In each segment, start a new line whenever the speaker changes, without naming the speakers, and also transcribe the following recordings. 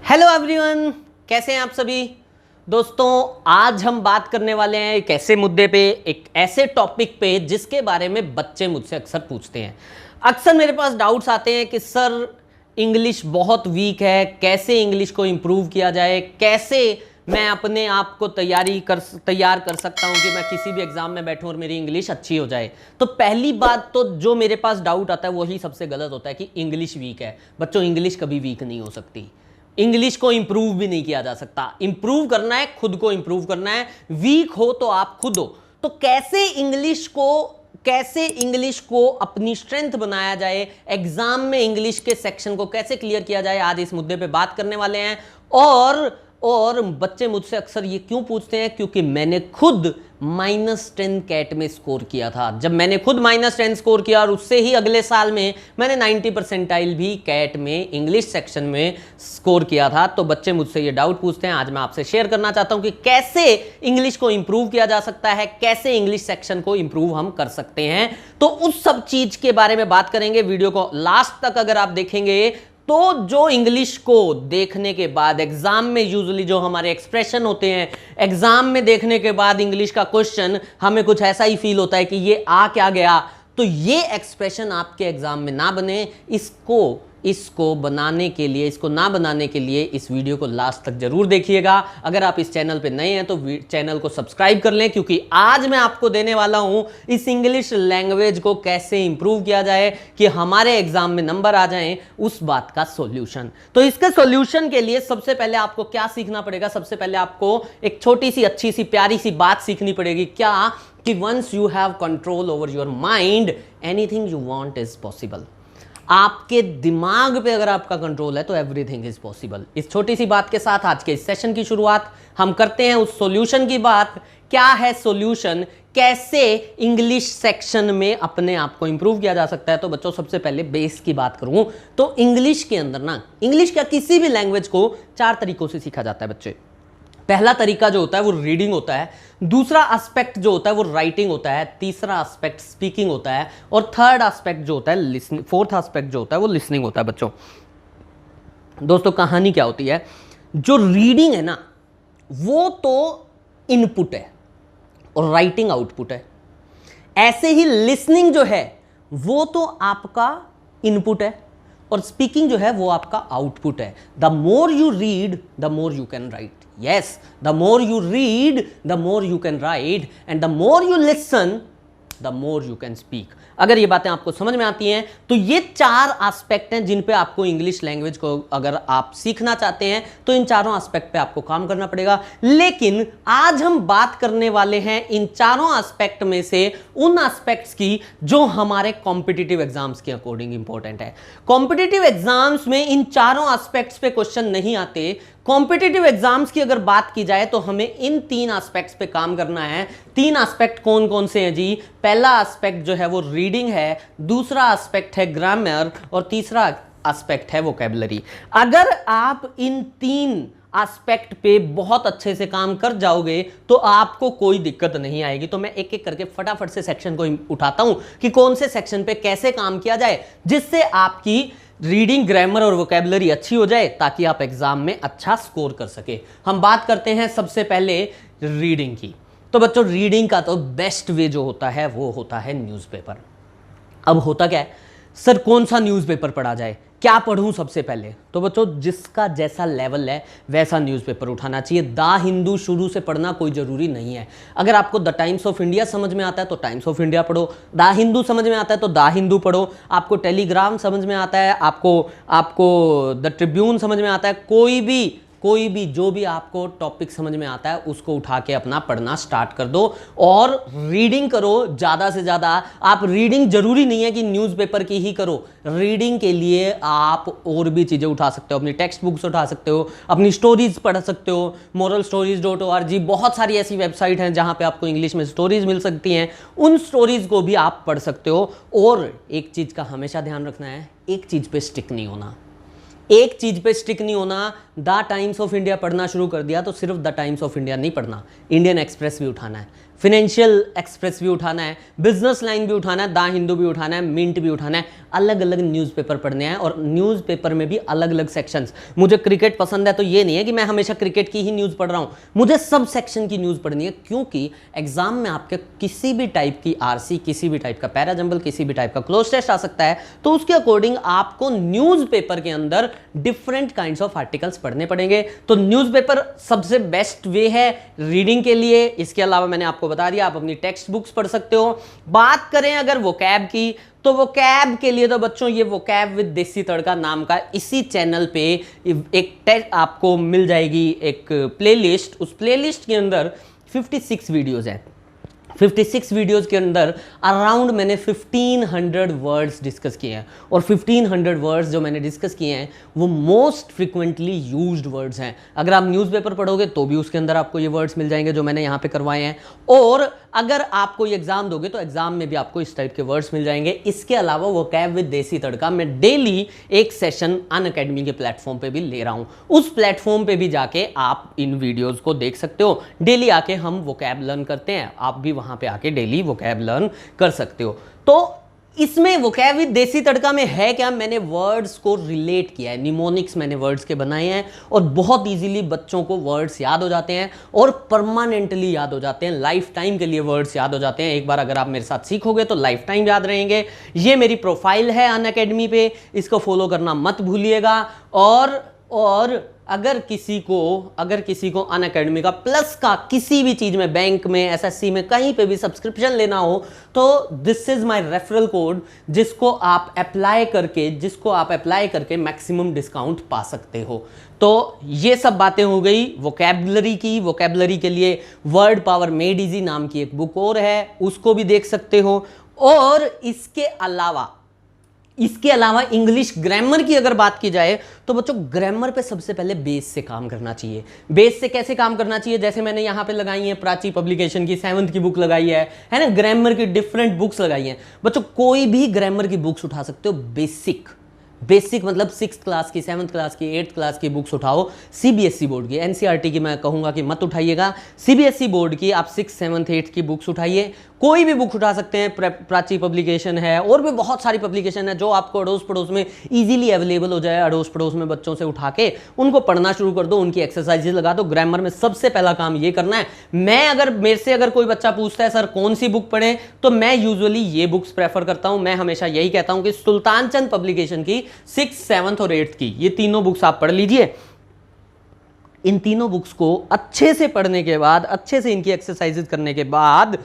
Hello everyone, कैसे हैं आप सभी दोस्तों। आज हम बात करने वाले हैं एक ऐसे मुद्दे पे, एक ऐसे टॉपिक पे जिसके बारे में बच्चे मुझसे अक्सर पूछते हैं। अक्सर मेरे पास डाउट्स आते हैं कि सर इंग्लिश बहुत वीक है, कैसे इंग्लिश को इम्प्रूव किया जाए, कैसे मैं अपने आप को तैयार कर सकता हूं कि मैं किसी भी एग्जाम में बैठूं और मेरी इंग्लिश अच्छी हो जाए। तो पहली बात तो जो मेरे पास डाउट आता है वही सबसे गलत होता है कि इंग्लिश वीक है। बच्चों, इंग्लिश कभी वीक नहीं हो सकती। इंग्लिश को इंप्रूव भी नहीं किया जा सकता। इंप्रूव करना है, खुद को इंप्रूव करना है। वीक हो तो आप खुद हो। तो कैसे इंग्लिश को अपनी स्ट्रेंथ बनाया जाए, एग्जाम में इंग्लिश के सेक्शन को कैसे क्लियर किया जाए, आज इस मुद्दे पे बात करने वाले हैं। और बच्चे मुझसे अक्सर ये क्यों पूछते हैं, क्योंकि मैंने खुद -10 कैट में स्कोर किया था। जब मैंने खुद -10 स्कोर किया और उससे ही अगले साल में मैंने 90 परसेंटाइल भी कैट में इंग्लिश सेक्शन में स्कोर किया था। तो बच्चे मुझसे ये डाउट पूछते हैं, आज मैं आपसे शेयर करना चाहता हूं कि कैसे इंग्लिश को इंप्रूव किया जा सकता है, कैसे इंग्लिश सेक्शन को इंप्रूव हम कर सकते हैं। तो उस सब चीज के बारे में बात करेंगे। वीडियो को लास्ट तक अगर आप देखेंगे तो जो इंग्लिश को देखने के बाद एग्जाम में यूजुअली जो हमारे एक्सप्रेशन होते हैं, एग्जाम में देखने के बाद इंग्लिश का क्वेश्चन हमें कुछ ऐसा ही फील होता है कि ये आ क्या गया। तो ये एक्सप्रेशन आपके एग्जाम में ना बने, इसको ना बनाने के लिए इस वीडियो को लास्ट तक जरूर देखिएगा। अगर आप इस चैनल पे नए हैं तो चैनल को सब्सक्राइब कर लें, क्योंकि आज मैं आपको देने वाला हूं इस इंग्लिश लैंग्वेज को कैसे इंप्रूव किया जाए कि हमारे एग्जाम में नंबर आ जाएं, उस बात का सॉल्यूशन। तो इसके सॉल्यूशन के लिए सबसे पहले आपको क्या सीखना पड़ेगा? सबसे पहले आपको एक छोटी सी अच्छी सी प्यारी सी बात सीखनी पड़ेगी। क्या? कि once you have control over your mind, anything you want is possible. आपके दिमाग पे अगर आपका कंट्रोल है तो एवरीथिंग इज पॉसिबल। इस छोटी सी बात के साथ आज के इस सेशन की शुरुआत हम करते हैं उस सॉल्यूशन की बात। क्या है सॉल्यूशन? कैसे इंग्लिश सेक्शन में अपने आप को इंप्रूव किया जा सकता है? तो बच्चों, सबसे पहले बेस की बात करूं तो इंग्लिश के अंदर ना, इंग्लिश क्या किसी भी लैंग्वेज को 4 तरीकों से सीखा जाता है बच्चे। पहला तरीका जो होता है वो रीडिंग होता है, दूसरा एस्पेक्ट जो होता है वो राइटिंग होता है, तीसरा एस्पेक्ट स्पीकिंग होता है, और थर्ड एस्पेक्ट जो होता है लिसनिंग, फोर्थ एस्पेक्ट जो होता है वो लिसनिंग होता है। बच्चों दोस्तों, कहानी क्या होती है? जो रीडिंग है ना वो तो इनपुट है और राइटिंग आउटपुट है। ऐसे ही लिसनिंग जो है वो तो आपका इनपुट है और स्पीकिंग जो है वो आपका आउटपुट है। The more you read the more you can write. Yes, the more you read, the more you can write, and the more you listen, the more you can speak. अगर ये बातें आपको समझ में आती हैं तो ये 4 एस्पेक्ट हैं जिन पे आपको इंग्लिश लैंग्वेज को अगर आप सीखना चाहते हैं तो इन चारों एस्पेक्ट पे आपको काम करना पड़ेगा। लेकिन आज हम बात करने वाले हैं इन चारों एस्पेक्ट में से उन एस्पेक्ट्स की जो हमारे कॉम्पिटिटिव एग्जाम्स के अकॉर्डिंग इंपॉर्टेंट है। कॉम्पिटिटिव एग्जाम्स में इन चारों एस्पेक्ट्स पे क्वेश्चन नहीं आते। कॉम्पिटिटिव एग्जाम्स की अगर बात की जाए तो हमें इन 3 एस्पेक्ट्स पे काम करना है। 3 एस्पेक्ट कौन कौन से हैं जी? पहला एस्पेक्ट जो है वो रीडिंग है, दूसरा एस्पेक्ट है ग्रामर, और तीसरा एस्पेक्ट है वोकैबुलरी। अगर आप इन 3 एस्पेक्ट पे बहुत अच्छे से काम कर जाओगे तो आपको कोई दिक्कत नहीं आएगी। तो मैं एक एक करके फटाफट से सेक्शन को उठाता हूं कि कौन से सेक्शन पे कैसे काम किया जाए जिससे आपकी रीडिंग, ग्रामर और वोकैबुलरी अच्छी हो जाए, ताकि आप एग्जाम में अच्छा स्कोर कर सके। हम बात करते हैं सबसे पहले रीडिंग की। तो बच्चों, रीडिंग का तो बेस्ट वे जो होता है वो होता है न्यूज़पेपर। अब होता क्या है, सर कौन सा न्यूज़पेपर पढ़ा जाए, क्या पढ़ूं सबसे पहले? तो बच्चों, जिसका जैसा लेवल है वैसा न्यूज़पेपर उठाना चाहिए। द हिंदू शुरू से पढ़ना कोई ज़रूरी नहीं है। अगर आपको द टाइम्स ऑफ इंडिया समझ में आता है तो टाइम्स ऑफ इंडिया पढ़ो, द हिंदू समझ में आता है तो द हिंदू पढ़ो, आपको टेलीग्राम समझ में आता है, आपको द ट्रिब्यून समझ में आता है, कोई भी जो भी आपको टॉपिक समझ में आता है उसको उठा के अपना पढ़ना स्टार्ट कर दो और रीडिंग करो ज़्यादा से ज़्यादा। आप रीडिंग जरूरी नहीं है कि न्यूज़पेपर की ही करो, रीडिंग के लिए आप और भी चीज़ें उठा सकते हो। अपनी टेक्स्ट बुक्स उठा सकते हो, अपनी स्टोरीज पढ़ सकते हो, moralstories.org, बहुत सारी ऐसी वेबसाइट हैं जहाँ पे आपको इंग्लिश में स्टोरीज मिल सकती हैं। उन स्टोरीज को भी आप पढ़ सकते हो। और एक चीज़ का हमेशा ध्यान रखना है, एक चीज़ पे स्टिक नहीं होना। द टाइम्स ऑफ इंडिया पढ़ना शुरू कर दिया तो सिर्फ द टाइम्स ऑफ इंडिया नहीं पढ़ना, इंडियन एक्सप्रेस भी उठाना है, फिनेंशियल एक्सप्रेस भी उठाना है, बिजनेस लाइन भी उठाना है, द हिंदू भी उठाना है, मिंट भी उठाना है, अलग अलग न्यूज़पेपर पढ़ने हैं। और न्यूज़पेपर में भी अलग अलग सेक्शंस। मुझे क्रिकेट पसंद है तो ये नहीं है कि मैं हमेशा क्रिकेट की ही न्यूज़ पढ़ रहा हूँ, मुझे सब सेक्शन की न्यूज़ पढ़नी है, क्योंकि एग्जाम में आपके किसी भी टाइप की आरसी, किसी भी टाइप का पैरा जंबल, किसी भी टाइप का क्लोज टेस्ट आ सकता है। तो उसके अकॉर्डिंग आपको न्यूज़पेपर के अंदर डिफरेंट काइंड्स ऑफ आर्टिकल्स पढ़ने पड़ेंगे। तो न्यूज़पेपर सबसे बेस्ट वे है रीडिंग के लिए। इसके अलावा मैंने आपको बता दिया, आप अपनी टेक्स्ट बुक्स पढ़ सकते हो। बात करें अगर वोकैब की, तो वोकैब के लिए तो बच्चों ये वोकैब विद देसी तड़का नाम का इसी चैनल पे एक आपको मिल जाएगी एक प्लेलिस्ट। उस प्लेलिस्ट के अंदर 56 वीडियोस हैं। 56 वीडियोज़ के अंदर अराउंड मैंने 1500 वर्ड्स डिस्कस किए हैं, और 1500 वर्ड्स जो मैंने डिस्कस किए हैं वो मोस्ट फ्रिक्वेंटली यूज्ड वर्ड्स हैं। अगर आप न्यूज़पेपर पढ़ोगे तो भी उसके अंदर आपको ये वर्ड्स मिल जाएंगे जो मैंने यहाँ पे करवाए हैं, और अगर आप कोई एग्जाम दोगे तो एग्जाम में भी आपको इस टाइप के वर्ड्स मिल जाएंगे। इसके अलावा वोकैब विद देसी तड़का मैं डेली एक सेशन अनअकैडमी के प्लेटफॉर्म पे भी ले रहा हूँ। उस प्लेटफॉर्म पे भी जाके आप इन वीडियोज़ को देख सकते हो। डेली आके हम वोकैब लर्न करते हैं, आप भी वहाँ पे आके डेली वोकैब लर्न कर सकते हो। तो इसमें वोकैब विद देसी तड़का में है क्या, मैंने वर्ड्स को रिलेट किया है, निमोनिक्स मैंने वर्ड्स के बनाए हैं, और बहुत इजीली बच्चों को वर्ड्स याद हो जाते हैं और परमानेंटली याद हो जाते हैं, लाइफ टाइम के लिए वर्ड्स याद हो जाते हैं। एक बार अगर आप मेरे साथ सीखोगे तो लाइफ टाइम याद रहेंगे। ये मेरी प्रोफाइल है अनअकैडमी पे, इसको फॉलो करना मत भूलिएगा। और अगर किसी को अनअकैडमी का प्लस का किसी भी चीज में, बैंक में, एसएससी में, कहीं पे भी सब्सक्रिप्शन लेना हो तो this is my referral code, जिसको आप अप्लाई करके मैक्सिमम डिस्काउंट पा सकते हो। तो ये सब बातें हो गई वोकैबुलरी की। वोकैबुलरी के लिए वर्ड पावर मेड इजी नाम की एक बुक और है, उसको भी देख सकते हो। और इसके अलावा इंग्लिश ग्रामर की अगर बात की जाए तो बच्चों ग्रामर पे सबसे पहले बेस से काम करना चाहिए। बेस से कैसे काम करना चाहिए, जैसे मैंने यहाँ पे लगाई है प्राची पब्लिकेशन की 7th की बुक लगाई है ना, ग्रामर की डिफरेंट बुक्स लगाई हैं। बच्चों कोई भी ग्रामर की बुक्स उठा सकते हो, बेसिक मतलब 6th क्लास की, 7th क्लास की, 8th क्लास की बुक्स उठाओ। सीबीएसई बोर्ड की, एनसीईआरटी की मैं कहूंगा कि मत उठाइएगा, सीबीएसई बोर्ड की आप 6th, 7th, 8th की बुक्स उठाइए। कोई भी बुक उठा सकते हैं, प्राची पब्लिकेशन है, और भी बहुत सारी पब्लिकेशन है जो आपको अड़ोस पड़ोस में इजीली अवेलेबल हो जाए। अड़ोस पड़ोस में बच्चों से उठा के उनको पढ़ना शुरू कर दो, उनकी एक्सरसाइजेज लगा दो। ग्रामर में सबसे पहला काम ये करना है। मेरे से अगर कोई बच्चा पूछता है सर कौन सी बुक पढ़ें, तो मैं यूजुअली ये बुक्स प्रेफर करता हूं। मैं हमेशा यही कहता हूं कि सुल्तान चंद पब्लिकेशन की 6th, 7th और 8th की ये तीनों बुक्स आप पढ़ लीजिए। इन तीनों बुक्स को अच्छे से पढ़ने के बाद, अच्छे से इनकी एक्सरसाइजेज करने के बाद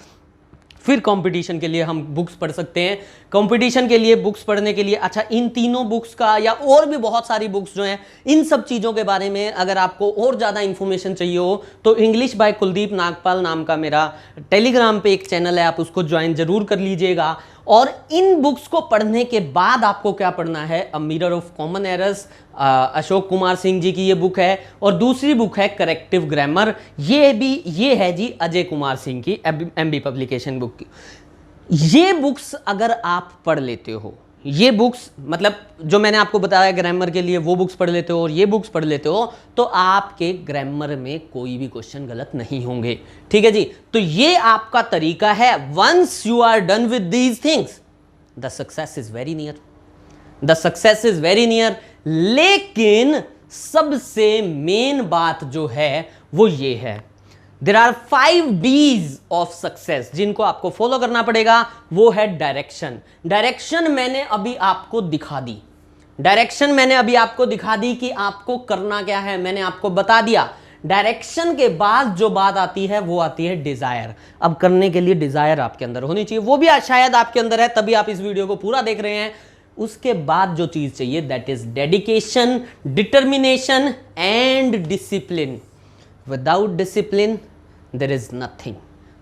फिर कंपटीशन के लिए हम बुक्स पढ़ सकते हैं। कंपटीशन के लिए बुक्स पढ़ने के लिए, अच्छा इन तीनों बुक्स का या और भी बहुत सारी बुक्स जो हैं, इन सब चीज़ों के बारे में अगर आपको और ज़्यादा इंफॉर्मेशन चाहिए हो तो इंग्लिश बाय कुलदीप नागपाल नाम का मेरा टेलीग्राम पे एक चैनल है, आप उसको ज्वाइन जरूर कर लीजिएगा। और इन बुक्स को पढ़ने के बाद आपको क्या पढ़ना है, a mirror of common errors, Ashok Kumar Singh ji की ये बुक है, और दूसरी बुक है करेक्टिव ग्रामर, ये है जी अजय कुमार सिंह की एमबी पब्लिकेशन बुक की। ये बुक्स अगर आप पढ़ लेते हो, ये बुक्स मतलब जो मैंने आपको बताया ग्रामर के लिए, वो बुक्स पढ़ लेते हो और ये बुक्स पढ़ लेते हो, तो आपके ग्रामर में कोई भी क्वेश्चन गलत नहीं होंगे। ठीक है जी, तो ये आपका तरीका है। Once you are done with these things, the success is very near. लेकिन सबसे मेन बात जो है वो ये है, there are 5 Ds of success जिनको आपको फॉलो करना पड़ेगा। वो है डायरेक्शन मैंने अभी आपको दिखा दी कि आपको करना क्या है, मैंने आपको बता दिया। डायरेक्शन के बाद जो बात आती है वो आती है डिजायर। अब करने के लिए डिजायर आपके अंदर होनी चाहिए, वो भी शायद आपके अंदर है, तभी आप इस वीडियो को पूरा देख रहे हैं। उसके बाद जो चीज चाहिए that is dedication, determination and discipline. Without discipline there is nothing.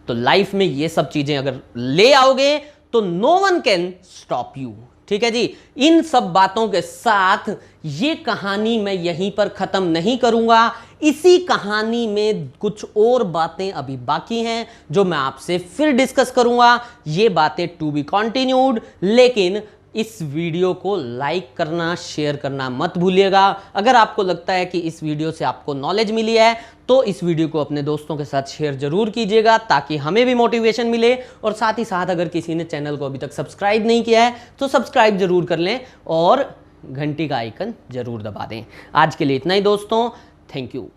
तो लाइफ में ये सब चीजें अगर ले आओगे तो no one can stop you. ठीक है जी, इन सब बातों के साथ ये कहानी मैं यहीं पर खत्म नहीं करूंगा। इसी कहानी में कुछ और बातें अभी बाकी हैं जो मैं आपसे फिर डिस्कस करूंगा। ये बातें टू बी कंटिन्यूड, लेकिन इस वीडियो को लाइक करना, शेयर करना मत भूलिएगा। अगर आपको लगता है कि इस वीडियो से आपको नॉलेज मिली है तो इस वीडियो को अपने दोस्तों के साथ शेयर जरूर कीजिएगा, ताकि हमें भी मोटिवेशन मिले। और साथ ही साथ अगर किसी ने चैनल को अभी तक सब्सक्राइब नहीं किया है तो सब्सक्राइब जरूर कर लें और घंटी का आइकन जरूर दबा दें। आज के लिए इतना ही दोस्तों, थैंक यू।